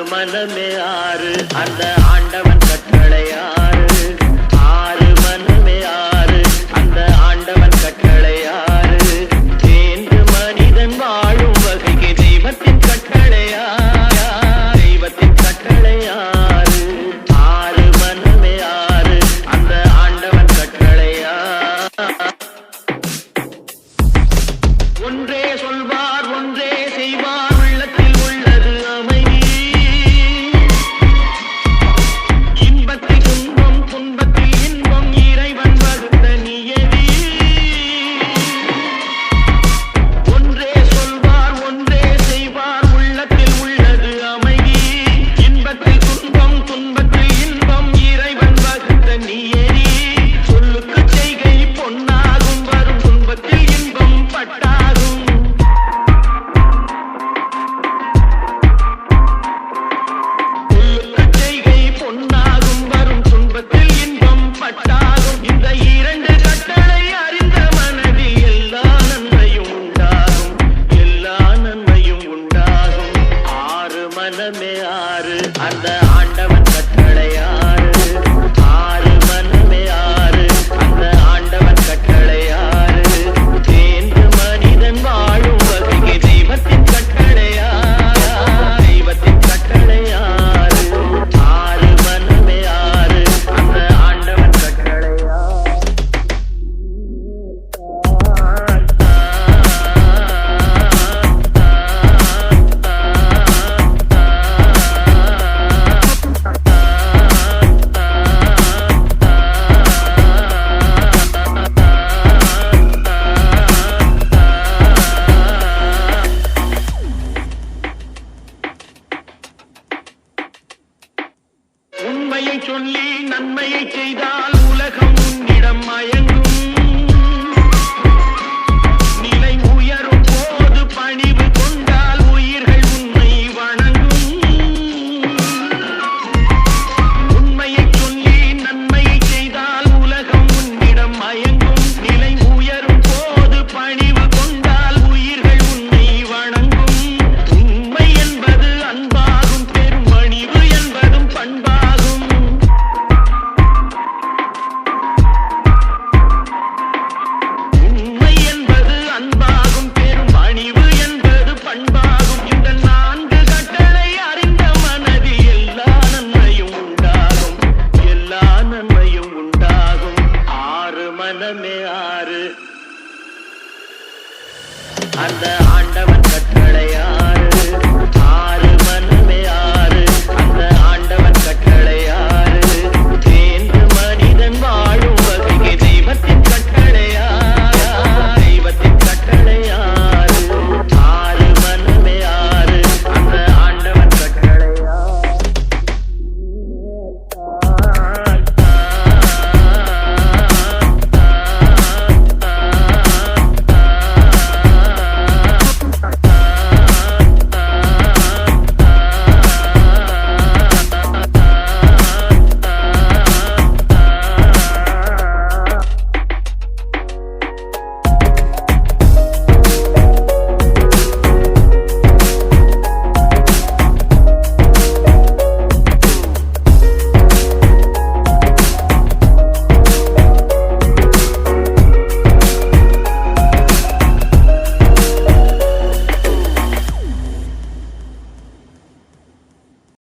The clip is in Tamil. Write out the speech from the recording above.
மனமே ஆறு அந்த ஆண்டவன் கட்டளை ஆறு ஆறு மனமே ஆறு அந்த ஆண்டவன் கட்டளை ஆறு சேர்ந்து மனிதன் வாழும் வகைக்கு தெய்வத்தின் கட்டளை தெய்வத்தின் கட்டளை ஆறு ஆறு மனமே ஆறு அந்த ஆண்டவன் கட்டளை ஒன்றே சொல்வார் ஒன்றே செய்வார் உள்ளத்தில் உள்ளது அமைதி இன்பத்தில் துன்பம் துன்பத்தில் இன்பம் இறைவன் வகுத்த நியதி ஒன்றே சொல்வார் ஒன்றே செய்வார் உள்ளத்தில் உள்ளது அமைதி இன்பத்தில் துன்பம் துன்பத்தில் இன்பம் இறைவன் வகுத்த நியதி சொல்லுக்கு செய்கை பொன்னாகும் வரும் துன்பத்தில் இன்பம் பட்டாகும் பொன்னாகும் வரும் துன்பத்தில் இன்பம் பட்டாகும் இந்த இரண்டு கட்டளை அறிந்த மனதில் எல்லா நன்மையும் உண்டாகும் எல்லா நன்மையும் உண்டாகும் ஆறு மனமே ஆறு அந்த ஆண்டவன் கட்டளை ஆறு ஆறு மனமே ஆறு அந்த ஆண்டவன் கட்டளை ஆறு சேர்ந்து மனிதன் வாழும் வகைக்கு தெய்வத்தின் கட்டளை தெய்வத்தின் கட்டளை ஆறு ஆறு மனமே ஆறு அந்த ஆண்டவன் கட்டளை உண்மையை சொல்லி நன்மையை செய்தால் உலகம் உன்னிடம் மயங்கும் நிலை உயரும் போது பணிவு கொண்டால் உயிர்கள் உன்னை வணங்கும் உண்மையை சொல்லி நன்மையை செய்தால் உலகம் உன்னிடம் மயங்கும் நிலை உயரும் போது பணிவு கொண்டால் உயிர்கள் உன்னை வணங்கும் உண்மை என்பது அன்பாகும் பெரும் பணிவு என்பதும் பண்பாகும் உண்மை என்பது அன்பாகும் பெரும் பணிவு என்பது பண்பாகும் இந்த நான்கு கட்டளை அறிந்த மனதில் எல்லா நன்மையும் உண்டாகும் எல்லா நன்மையும் உண்டாகும் ஆறு மனமே ஆறு அந்த